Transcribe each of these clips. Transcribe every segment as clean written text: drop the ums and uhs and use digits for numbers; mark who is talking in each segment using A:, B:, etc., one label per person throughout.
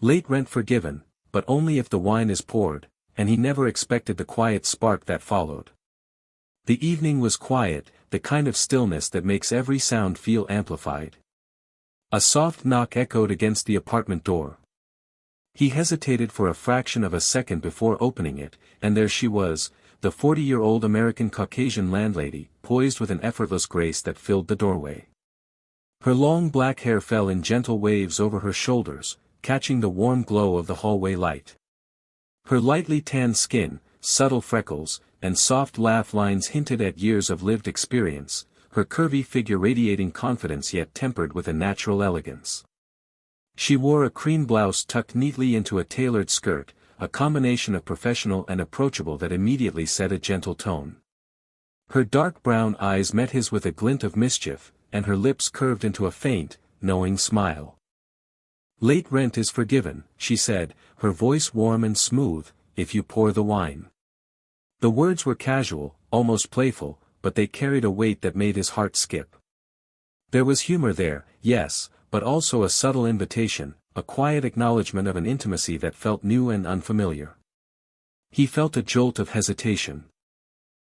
A: Late rent forgiven, but only if the wine is poured, and he never expected the quiet spark that followed. The evening was quiet, the kind of stillness that makes every sound feel amplified. A soft knock echoed against the apartment door. He hesitated for a fraction of a second before opening it, and there she was, the 40-year-old American Caucasian landlady, poised with an effortless grace that filled the doorway. Her long black hair fell in gentle waves over her shoulders, catching the warm glow of the hallway light. Her lightly tanned skin, subtle freckles, and soft laugh lines hinted at years of lived experience, her curvy figure radiating confidence yet tempered with a natural elegance. She wore a cream blouse tucked neatly into a tailored skirt, a combination of professional and approachable that immediately set a gentle tone. Her dark brown eyes met his with a glint of mischief, and her lips curved into a faint, knowing smile. "Late rent is forgiven," she said, her voice warm and smooth, "if you pour the wine." The words were casual, almost playful, but they carried a weight that made his heart skip. There was humor there, yes, but also a subtle invitation, a quiet acknowledgement of an intimacy that felt new and unfamiliar. He felt a jolt of hesitation.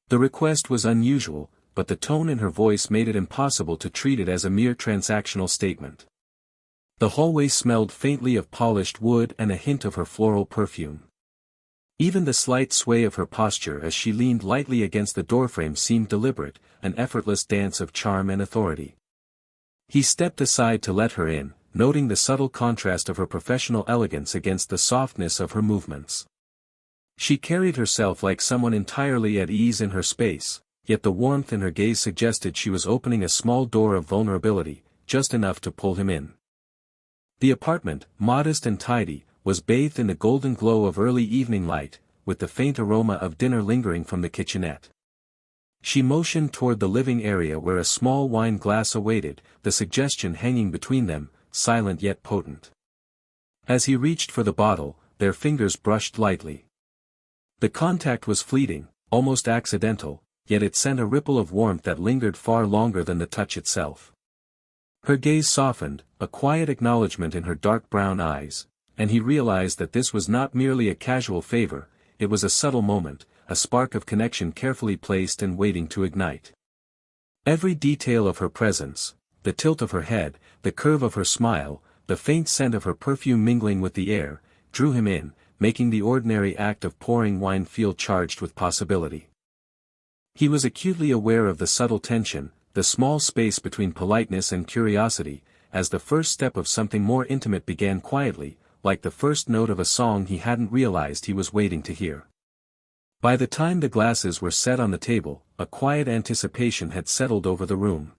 A: The request was unusual, but the tone in her voice made it impossible to treat it as a mere transactional statement. The hallway smelled faintly of polished wood and a hint of her floral perfume. Even the slight sway of her posture as she leaned lightly against the doorframe seemed deliberate, an effortless dance of charm and authority. He stepped aside to let her in, noting the subtle contrast of her professional elegance against the softness of her movements. She carried herself like someone entirely at ease in her space, yet the warmth in her gaze suggested she was opening a small door of vulnerability, just enough to pull him in. The apartment, modest and tidy, was bathed in the golden glow of early evening light, with the faint aroma of dinner lingering from the kitchenette. She motioned toward the living area where a small wine glass awaited, the suggestion hanging between them, silent yet potent. As he reached for the bottle, their fingers brushed lightly. The contact was fleeting, almost accidental, yet it sent a ripple of warmth that lingered far longer than the touch itself. Her gaze softened, a quiet acknowledgement in her dark brown eyes, and he realized that this was not merely a casual favor, it was a subtle moment, a spark of connection carefully placed and waiting to ignite. Every detail of her presence, the tilt of her head, the curve of her smile, the faint scent of her perfume mingling with the air, drew him in, making the ordinary act of pouring wine feel charged with possibility. He was acutely aware of the subtle tension, the small space between politeness and curiosity, as the first step of something more intimate began quietly, like the first note of a song he hadn't realized he was waiting to hear. By the time the glasses were set on the table, a quiet anticipation had settled over the room.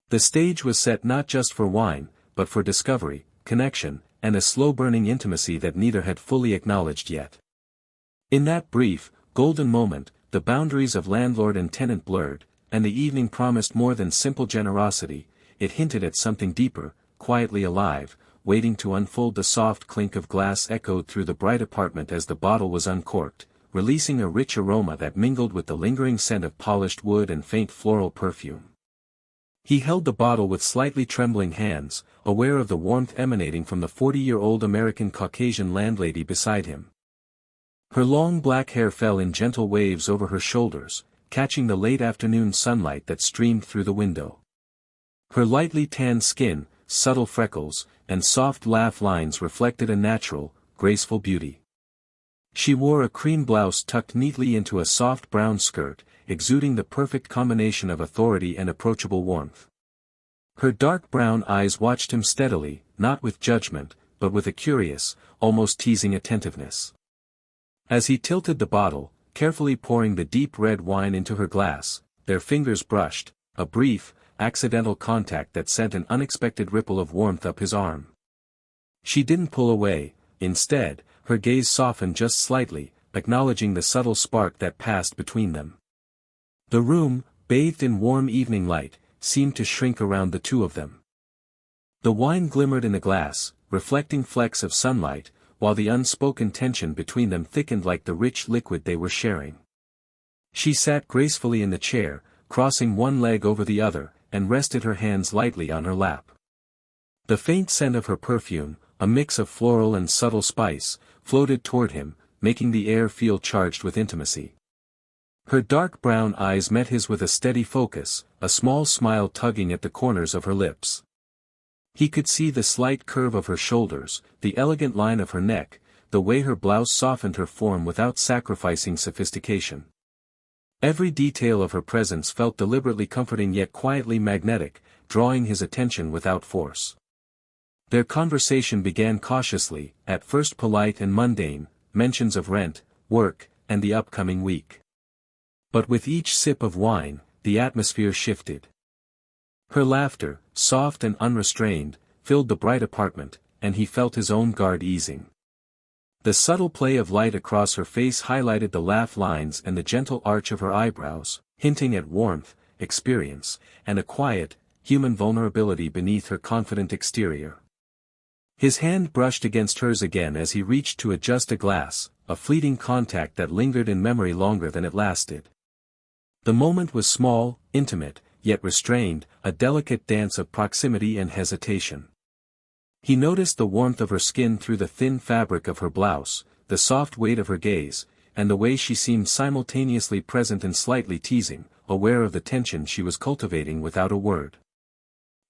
A: The stage was set not just for wine, but for discovery, connection, and a slow-burning intimacy that neither had fully acknowledged yet. In that brief, golden moment, the boundaries of landlord and tenant blurred, and the evening promised more than simple generosity, it hinted at something deeper, quietly alive, waiting to unfold. The soft clink of glass echoed through the bright apartment as the bottle was uncorked, releasing a rich aroma that mingled with the lingering scent of polished wood and faint floral perfume. He held the bottle with slightly trembling hands, aware of the warmth emanating from the 40-year-old American Caucasian landlady beside him. Her long black hair fell in gentle waves over her shoulders, catching the late afternoon sunlight that streamed through the window. Her lightly tanned skin, subtle freckles, and soft laugh lines reflected a natural, graceful beauty. She wore a cream blouse tucked neatly into a soft brown skirt, exuding the perfect combination of authority and approachable warmth. Her dark brown eyes watched him steadily, not with judgment, but with a curious, almost teasing attentiveness. As he tilted the bottle, carefully pouring the deep red wine into her glass, their fingers brushed, a brief, accidental contact that sent an unexpected ripple of warmth up his arm. She didn't pull away, instead, her gaze softened just slightly, acknowledging the subtle spark that passed between them. The room, bathed in warm evening light, seemed to shrink around the two of them. The wine glimmered in the glass, reflecting flecks of sunlight, while the unspoken tension between them thickened like the rich liquid they were sharing. She sat gracefully in the chair, crossing one leg over the other, and rested her hands lightly on her lap. The faint scent of her perfume, a mix of floral and subtle spice, floated toward him, making the air feel charged with intimacy. Her dark brown eyes met his with a steady focus, a small smile tugging at the corners of her lips. He could see the slight curve of her shoulders, the elegant line of her neck, the way her blouse softened her form without sacrificing sophistication. Every detail of her presence felt deliberately comforting yet quietly magnetic, drawing his attention without force. Their conversation began cautiously, at first polite and mundane, mentions of rent, work, and the upcoming week. But with each sip of wine, the atmosphere shifted. Her laughter, soft and unrestrained, filled the bright apartment, and he felt his own guard easing. The subtle play of light across her face highlighted the laugh lines and the gentle arch of her eyebrows, hinting at warmth, experience, and a quiet, human vulnerability beneath her confident exterior. His hand brushed against hers again as he reached to adjust a glass, a fleeting contact that lingered in memory longer than it lasted. The moment was small, intimate, yet restrained, a delicate dance of proximity and hesitation. He noticed the warmth of her skin through the thin fabric of her blouse, the soft weight of her gaze, and the way she seemed simultaneously present and slightly teasing, aware of the tension she was cultivating without a word.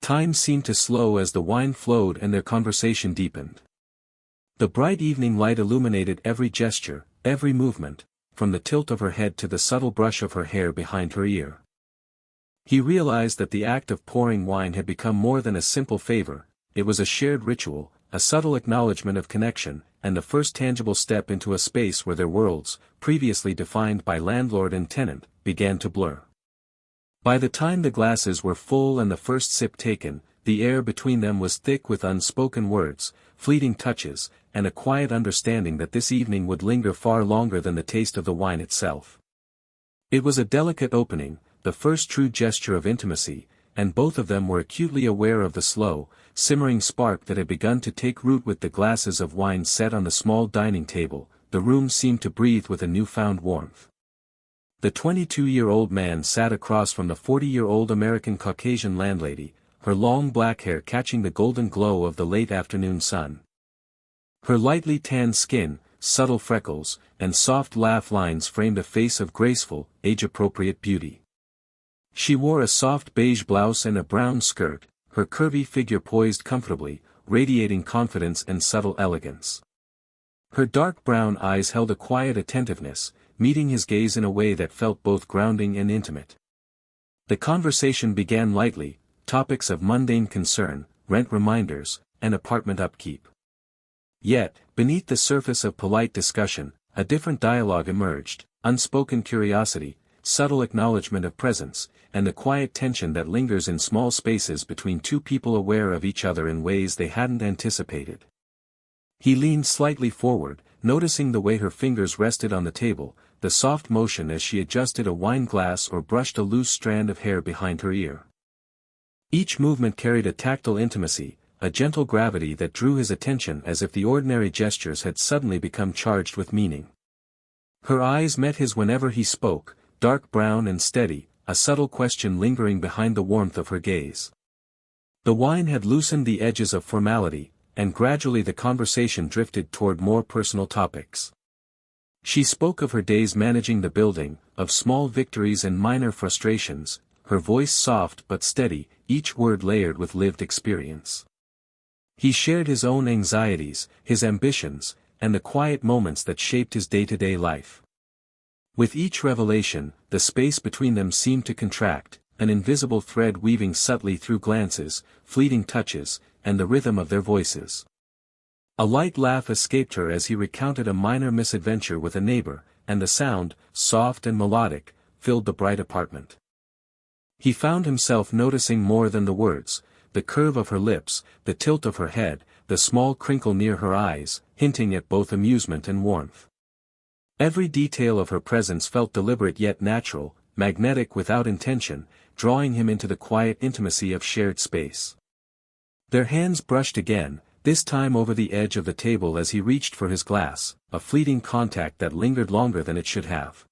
A: Time seemed to slow as the wine flowed and their conversation deepened. The bright evening light illuminated every gesture, every movement, from the tilt of her head to the subtle brush of her hair behind her ear. He realized that the act of pouring wine had become more than a simple favor, it was a shared ritual, a subtle acknowledgement of connection, and the first tangible step into a space where their worlds, previously defined by landlord and tenant, began to blur. By the time the glasses were full and the first sip taken, the air between them was thick with unspoken words, fleeting touches, and a quiet understanding that this evening would linger far longer than the taste of the wine itself. It was a delicate opening, the first true gesture of intimacy, and both of them were acutely aware of the slow, simmering spark that had begun to take root with the glasses of wine set on the small dining table. The room seemed to breathe with a newfound warmth. The 22-year-old man sat across from the 40-year-old American Caucasian landlady, her long black hair catching the golden glow of the late afternoon sun. Her lightly tanned skin, subtle freckles, and soft laugh lines framed a face of graceful, age-appropriate beauty. She wore a soft beige blouse and a brown skirt, her curvy figure poised comfortably, radiating confidence and subtle elegance. Her dark brown eyes held a quiet attentiveness, meeting his gaze in a way that felt both grounding and intimate. The conversation began lightly, topics of mundane concern, rent reminders, and apartment upkeep. Yet, beneath the surface of polite discussion, a different dialogue emerged, unspoken curiosity, subtle acknowledgement of presence, and the quiet tension that lingers in small spaces between two people aware of each other in ways they hadn't anticipated. He leaned slightly forward, noticing the way her fingers rested on the table, the soft motion as she adjusted a wine glass or brushed a loose strand of hair behind her ear. Each movement carried a tactile intimacy, a gentle gravity that drew his attention as if the ordinary gestures had suddenly become charged with meaning. Her eyes met his whenever he spoke, dark brown and steady, a subtle question lingering behind the warmth of her gaze. The wine had loosened the edges of formality, and gradually the conversation drifted toward more personal topics. She spoke of her days managing the building, of small victories and minor frustrations, her voice soft but steady, each word layered with lived experience. He shared his own anxieties, his ambitions, and the quiet moments that shaped his day-to-day life. With each revelation, the space between them seemed to contract, an invisible thread weaving subtly through glances, fleeting touches, and the rhythm of their voices. A light laugh escaped her as he recounted a minor misadventure with a neighbor, and the sound, soft and melodic, filled the bright apartment. He found himself noticing more than the words, the curve of her lips, the tilt of her head, the small crinkle near her eyes, hinting at both amusement and warmth. Every detail of her presence felt deliberate yet natural, magnetic without intention, drawing him into the quiet intimacy of shared space. Their hands brushed again, this time over the edge of the table as he reached for his glass, a fleeting contact that lingered longer than it should have.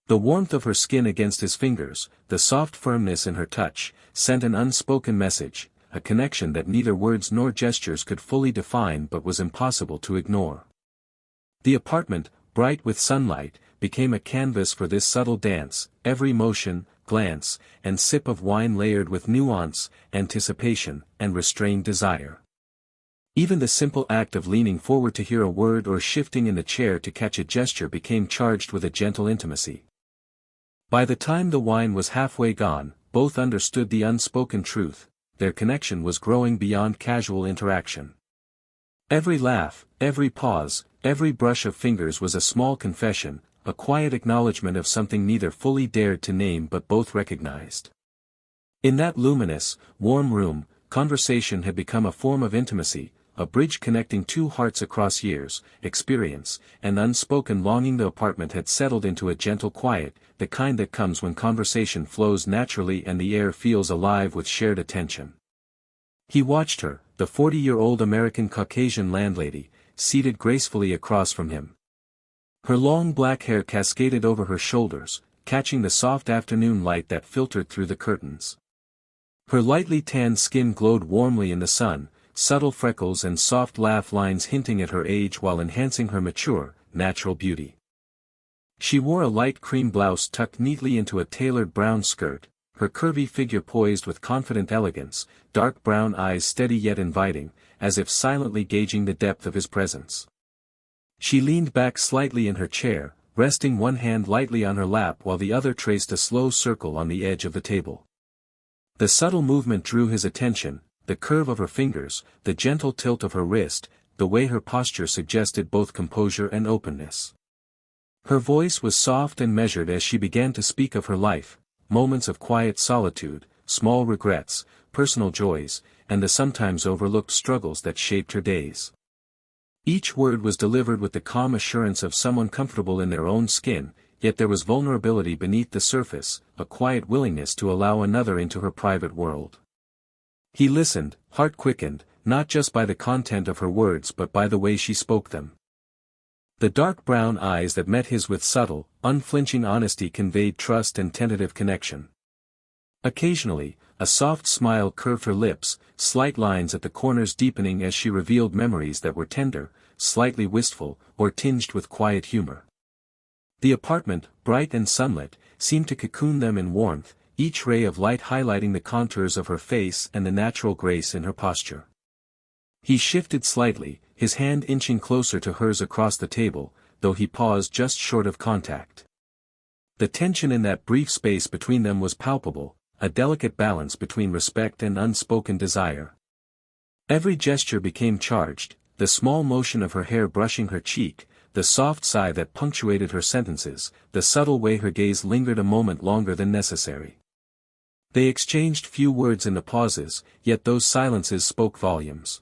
A: The warmth of her skin against his fingers, the soft firmness in her touch, sent an unspoken message, a connection that neither words nor gestures could fully define but was impossible to ignore. The apartment, bright with sunlight, became a canvas for this subtle dance, every motion, glance, and sip of wine layered with nuance, anticipation, and restrained desire. Even the simple act of leaning forward to hear a word or shifting in the chair to catch a gesture became charged with a gentle intimacy. By the time the wine was halfway gone, both understood the unspoken truth: their connection was growing beyond casual interaction. Every laugh, every pause, every brush of fingers was a small confession, a quiet acknowledgement of something neither fully dared to name but both recognized. In that luminous, warm room, conversation had become a form of intimacy, a bridge connecting two hearts across years, experience, and unspoken longing. The apartment had settled into a gentle quiet, the kind that comes when conversation flows naturally and the air feels alive with shared attention. He watched her, the 40-year-old American Caucasian landlady, seated gracefully across from him. Her long black hair cascaded over her shoulders, catching the soft afternoon light that filtered through the curtains. Her lightly tanned skin glowed warmly in the sun, subtle freckles and soft laugh lines hinting at her age while enhancing her mature, natural beauty. She wore a light cream blouse tucked neatly into a tailored brown skirt, her curvy figure poised with confident elegance, dark brown eyes steady yet inviting, as if silently gauging the depth of his presence. She leaned back slightly in her chair, resting one hand lightly on her lap while the other traced a slow circle on the edge of the table. The subtle movement drew his attention, the curve of her fingers, the gentle tilt of her wrist, the way her posture suggested both composure and openness. Her voice was soft and measured as she began to speak of her life, moments of quiet solitude, small regrets, personal joys, and the sometimes overlooked struggles that shaped her days. Each word was delivered with the calm assurance of someone comfortable in their own skin, yet there was vulnerability beneath the surface, a quiet willingness to allow another into her private world. He listened, heart quickened, not just by the content of her words but by the way she spoke them. The dark brown eyes that met his with subtle, unflinching honesty conveyed trust and tentative connection. Occasionally, a soft smile curved her lips, slight lines at the corners deepening as she revealed memories that were tender, slightly wistful, or tinged with quiet humor. The apartment, bright and sunlit, seemed to cocoon them in warmth, each ray of light highlighting the contours of her face and the natural grace in her posture. He shifted slightly, his hand inching closer to hers across the table, though he paused just short of contact. The tension in that brief space between them was palpable, a delicate balance between respect and unspoken desire. Every gesture became charged, the small motion of her hair brushing her cheek, the soft sigh that punctuated her sentences, the subtle way her gaze lingered a moment longer than necessary. They exchanged few words in the pauses, yet those silences spoke volumes.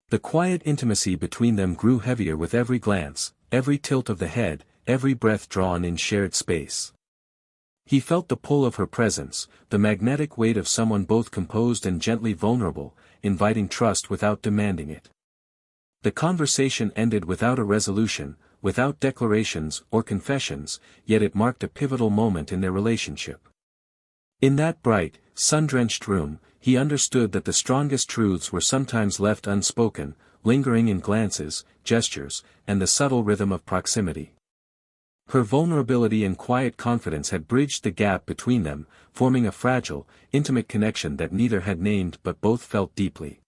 A: The quiet intimacy between them grew heavier with every glance, every tilt of the head, every breath drawn in shared space. He felt the pull of her presence, the magnetic weight of someone both composed and gently vulnerable, inviting trust without demanding it. The conversation ended without a resolution, without declarations or confessions, yet it marked a pivotal moment in their relationship. In that bright, sun-drenched room, he understood that the strongest truths were sometimes left unspoken, lingering in glances, gestures, and the subtle rhythm of proximity. Her vulnerability and quiet confidence had bridged the gap between them, forming a fragile, intimate connection that neither had named but both felt deeply.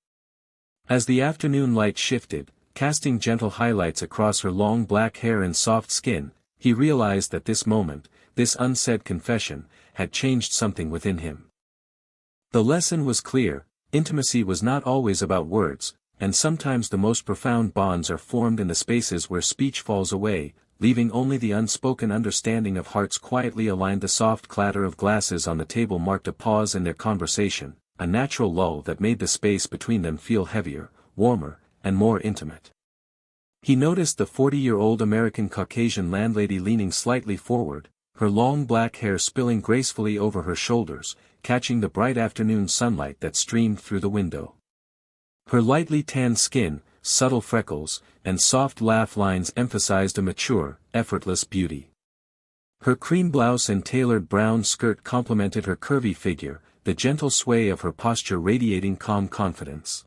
A: As the afternoon light shifted, casting gentle highlights across her long black hair and soft skin, he realized that this moment, this unsaid confession, had changed something within him. The lesson was clear: intimacy was not always about words, and sometimes the most profound bonds are formed in the spaces where speech falls away, leaving only the unspoken understanding of hearts quietly aligned. The soft clatter of glasses on the table marked a pause in their conversation, a natural lull that made the space between them feel heavier, warmer, and more intimate. He noticed the 40-year-old American Caucasian landlady leaning slightly forward, her long black hair spilling gracefully over her shoulders, catching the bright afternoon sunlight that streamed through the window. Her lightly tanned skin, subtle freckles, and soft laugh lines emphasized a mature, effortless beauty. Her cream blouse and tailored brown skirt complemented her curvy figure, the gentle sway of her posture radiating calm confidence.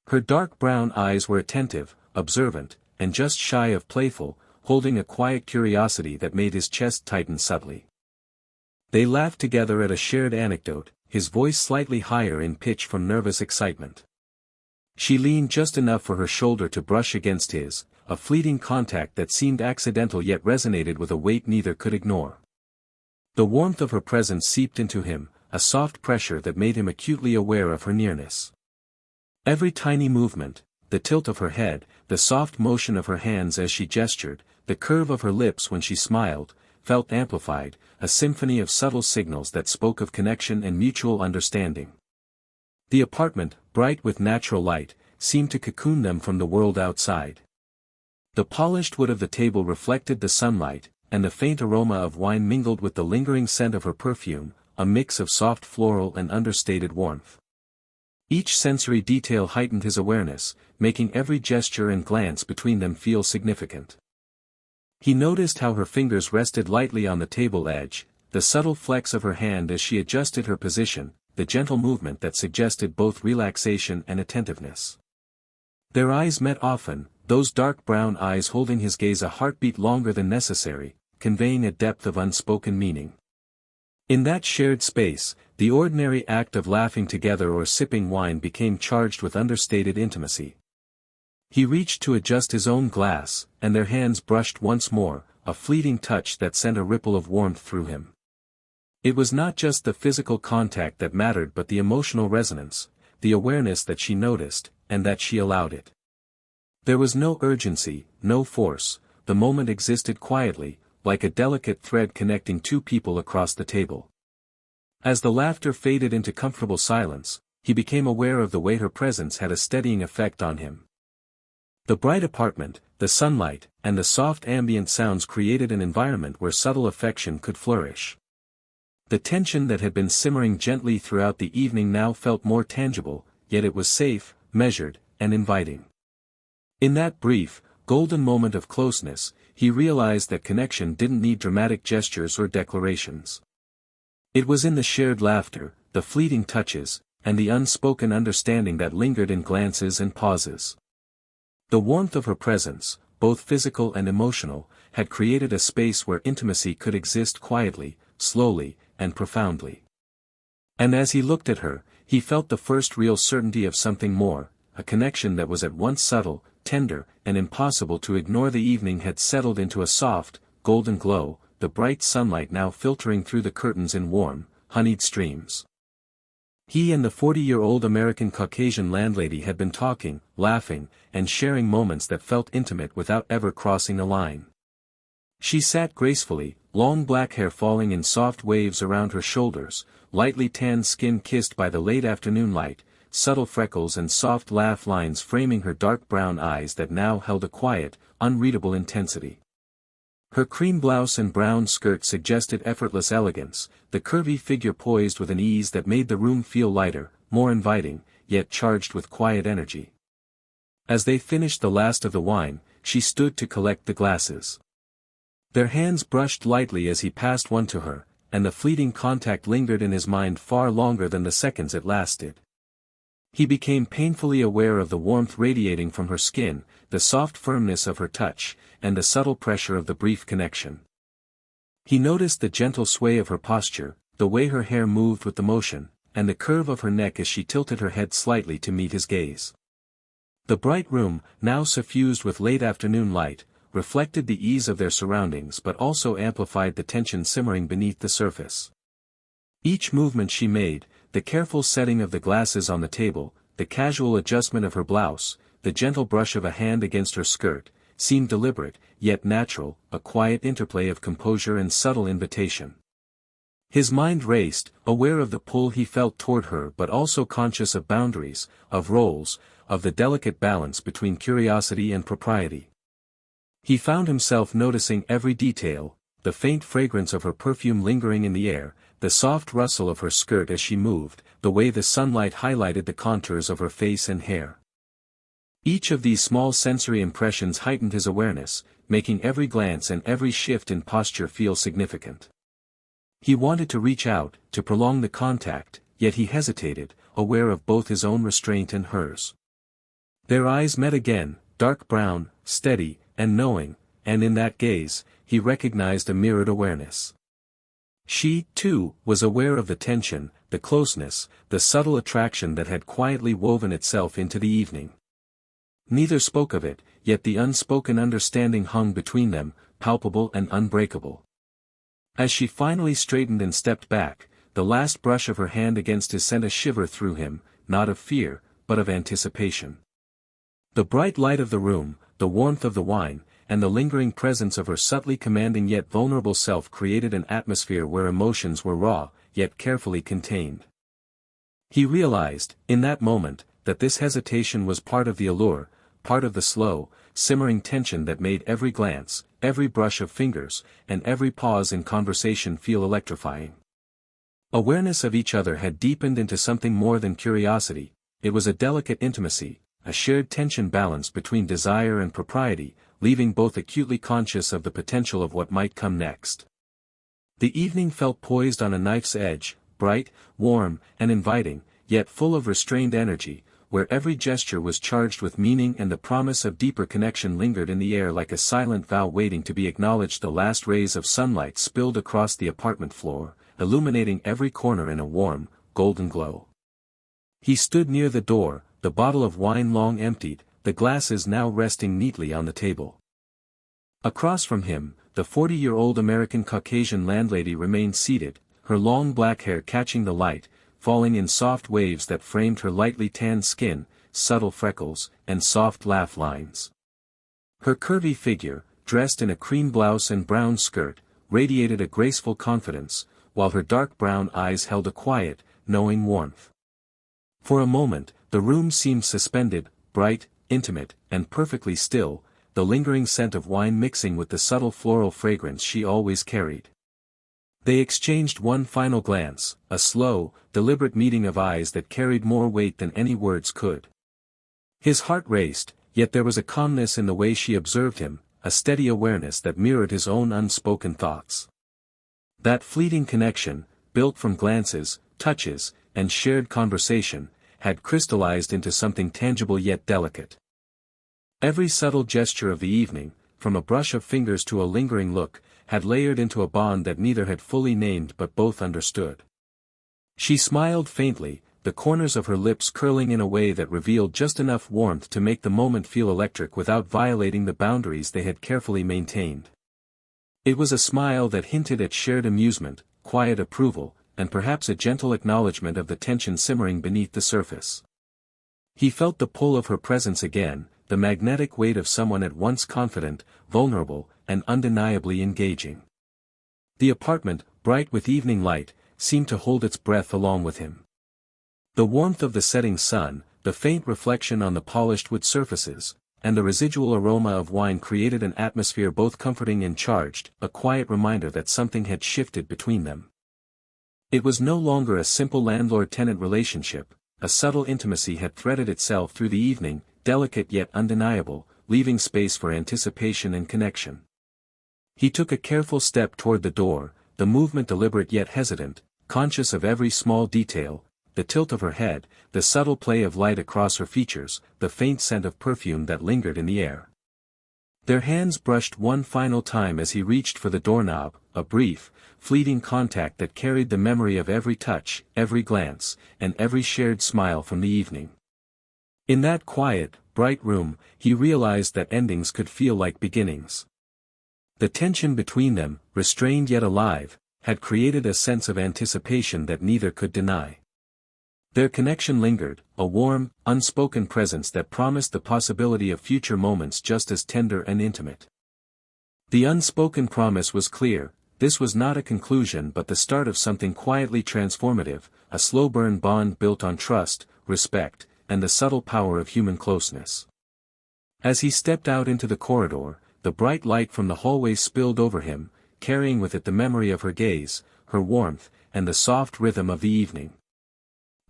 A: Her dark brown eyes were attentive, observant, and just shy of playful, holding a quiet curiosity that made his chest tighten subtly. They laughed together at a shared anecdote, his voice slightly higher in pitch from nervous excitement. She leaned just enough for her shoulder to brush against his, a fleeting contact that seemed accidental yet resonated with a weight neither could ignore. The warmth of her presence seeped into him, a soft pressure that made him acutely aware of her nearness. Every tiny movement, the tilt of her head, the soft motion of her hands as she gestured, the curve of her lips when she smiled, felt amplified, a symphony of subtle signals that spoke of connection and mutual understanding. The apartment, bright with natural light, seemed to cocoon them from the world outside. The polished wood of the table reflected the sunlight, and the faint aroma of wine mingled with the lingering scent of her perfume, a mix of soft floral and understated warmth. Each sensory detail heightened his awareness, making every gesture and glance between them feel significant. He noticed how her fingers rested lightly on the table edge, the subtle flex of her hand as she adjusted her position, the gentle movement that suggested both relaxation and attentiveness. Their eyes met often, those dark brown eyes holding his gaze a heartbeat longer than necessary, conveying a depth of unspoken meaning. In that shared space, the ordinary act of laughing together or sipping wine became charged with understated intimacy. He reached to adjust his own glass, and their hands brushed once more, a fleeting touch that sent a ripple of warmth through him. It was not just the physical contact that mattered but the emotional resonance, the awareness that she noticed, and that she allowed it. There was no urgency, no force, the moment existed quietly, like a delicate thread connecting two people across the table. As the laughter faded into comfortable silence, he became aware of the way her presence had a steadying effect on him. The bright apartment, the sunlight, and the soft ambient sounds created an environment where subtle affection could flourish. The tension that had been simmering gently throughout the evening now felt more tangible, yet it was safe, measured, and inviting. In that brief, golden moment of closeness, he realized that connection didn't need dramatic gestures or declarations. It was in the shared laughter, the fleeting touches, and the unspoken understanding that lingered in glances and pauses. The warmth of her presence, both physical and emotional, had created a space where intimacy could exist quietly, slowly, and profoundly. And as he looked at her, he felt the first real certainty of something more, a connection that was at once subtle, tender, and impossible to ignore. The evening had settled into a soft, golden glow, the bright sunlight now filtering through the curtains in warm, honeyed streams. He and the 40-year-old American Caucasian landlady had been talking, laughing, and sharing moments that felt intimate without ever crossing a line. She sat gracefully, long black hair falling in soft waves around her shoulders, lightly tanned skin kissed by the late afternoon light, subtle freckles and soft laugh lines framing her dark brown eyes that now held a quiet, unreadable intensity. Her cream blouse and brown skirt suggested effortless elegance, the curvy figure poised with an ease that made the room feel lighter, more inviting, yet charged with quiet energy. As they finished the last of the wine, she stood to collect the glasses. Their hands brushed lightly as he passed one to her, and the fleeting contact lingered in his mind far longer than the seconds it lasted. He became painfully aware of the warmth radiating from her skin, the soft firmness of her touch, and the subtle pressure of the brief connection. He noticed the gentle sway of her posture, the way her hair moved with the motion, and the curve of her neck as she tilted her head slightly to meet his gaze. The bright room, now suffused with late afternoon light, reflected the ease of their surroundings but also amplified the tension simmering beneath the surface. Each movement she made, the careful setting of the glasses on the table, the casual adjustment of her blouse, the gentle brush of a hand against her skirt, seemed deliberate, yet natural, a quiet interplay of composure and subtle invitation. His mind raced, aware of the pull he felt toward her but also conscious of boundaries, of roles, of the delicate balance between curiosity and propriety. He found himself noticing every detail, the faint fragrance of her perfume lingering in the air, the soft rustle of her skirt as she moved, the way the sunlight highlighted the contours of her face and hair. Each of these small sensory impressions heightened his awareness, making every glance and every shift in posture feel significant. He wanted to reach out, to prolong the contact, yet he hesitated, aware of both his own restraint and hers. Their eyes met again, dark brown, steady, and knowing, and in that gaze, he recognized a mirrored awareness. She, too, was aware of the tension, the closeness, the subtle attraction that had quietly woven itself into the evening. Neither spoke of it, yet the unspoken understanding hung between them, palpable and unbreakable. As she finally straightened and stepped back, the last brush of her hand against his sent a shiver through him, not of fear, but of anticipation. The bright light of the room, the warmth of the wine, and the lingering presence of her subtly commanding yet vulnerable self created an atmosphere where emotions were raw, yet carefully contained. He realized, in that moment, that this hesitation was part of the allure, part of the slow, simmering tension that made every glance, every brush of fingers, and every pause in conversation feel electrifying. Awareness of each other had deepened into something more than curiosity, it was a delicate intimacy, a shared tension balanced between desire and propriety, leaving both acutely conscious of the potential of what might come next. The evening felt poised on a knife's edge, bright, warm, and inviting, yet full of restrained energy, where every gesture was charged with meaning and the promise of deeper connection lingered in the air like a silent vow waiting to be acknowledged. The last rays of sunlight spilled across the apartment floor, illuminating every corner in a warm, golden glow. He stood near the door, the bottle of wine long emptied, the glasses now resting neatly on the table. Across from him, the 40-year-old American Caucasian landlady remained seated, her long black hair catching the light, falling in soft waves that framed her lightly tanned skin, subtle freckles, and soft laugh lines. Her curvy figure, dressed in a cream blouse and brown skirt, radiated a graceful confidence, while her dark brown eyes held a quiet, knowing warmth. For a moment, the room seemed suspended, bright, intimate, and perfectly still, the lingering scent of wine mixing with the subtle floral fragrance she always carried. They exchanged one final glance, a slow, deliberate meeting of eyes that carried more weight than any words could. His heart raced, yet there was a calmness in the way she observed him, a steady awareness that mirrored his own unspoken thoughts. That fleeting connection, built from glances, touches, and shared conversation, had crystallized into something tangible yet delicate. Every subtle gesture of the evening, from a brush of fingers to a lingering look, had layered into a bond that neither had fully named but both understood. She smiled faintly, the corners of her lips curling in a way that revealed just enough warmth to make the moment feel electric without violating the boundaries they had carefully maintained. It was a smile that hinted at shared amusement, quiet approval, and perhaps a gentle acknowledgement of the tension simmering beneath the surface. He felt the pull of her presence again, the magnetic weight of someone at once confident, vulnerable, and undeniably engaging. The apartment, bright with evening light, seemed to hold its breath along with him. The warmth of the setting sun, the faint reflection on the polished wood surfaces, and the residual aroma of wine created an atmosphere both comforting and charged, a quiet reminder that something had shifted between them. It was no longer a simple landlord-tenant relationship, a subtle intimacy had threaded itself through the evening, delicate yet undeniable, leaving space for anticipation and connection. He took a careful step toward the door, the movement deliberate yet hesitant, conscious of every small detail, the tilt of her head, the subtle play of light across her features, the faint scent of perfume that lingered in the air. Their hands brushed one final time as he reached for the doorknob, a brief, fleeting contact that carried the memory of every touch, every glance, and every shared smile from the evening. In that quiet, bright room, he realized that endings could feel like beginnings. The tension between them, restrained yet alive, had created a sense of anticipation that neither could deny. Their connection lingered, a warm, unspoken presence that promised the possibility of future moments just as tender and intimate. The unspoken promise was clear, this was not a conclusion but the start of something quietly transformative, a slow-burn bond built on trust, respect, and the subtle power of human closeness. As he stepped out into the corridor, the bright light from the hallway spilled over him, carrying with it the memory of her gaze, her warmth, and the soft rhythm of the evening.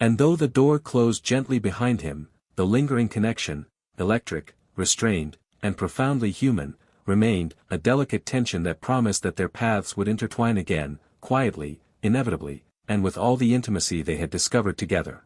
A: And though the door closed gently behind him, the lingering connection, electric, restrained, and profoundly human, remained, a delicate tension that promised that their paths would intertwine again, quietly, inevitably, and with all the intimacy they had discovered together.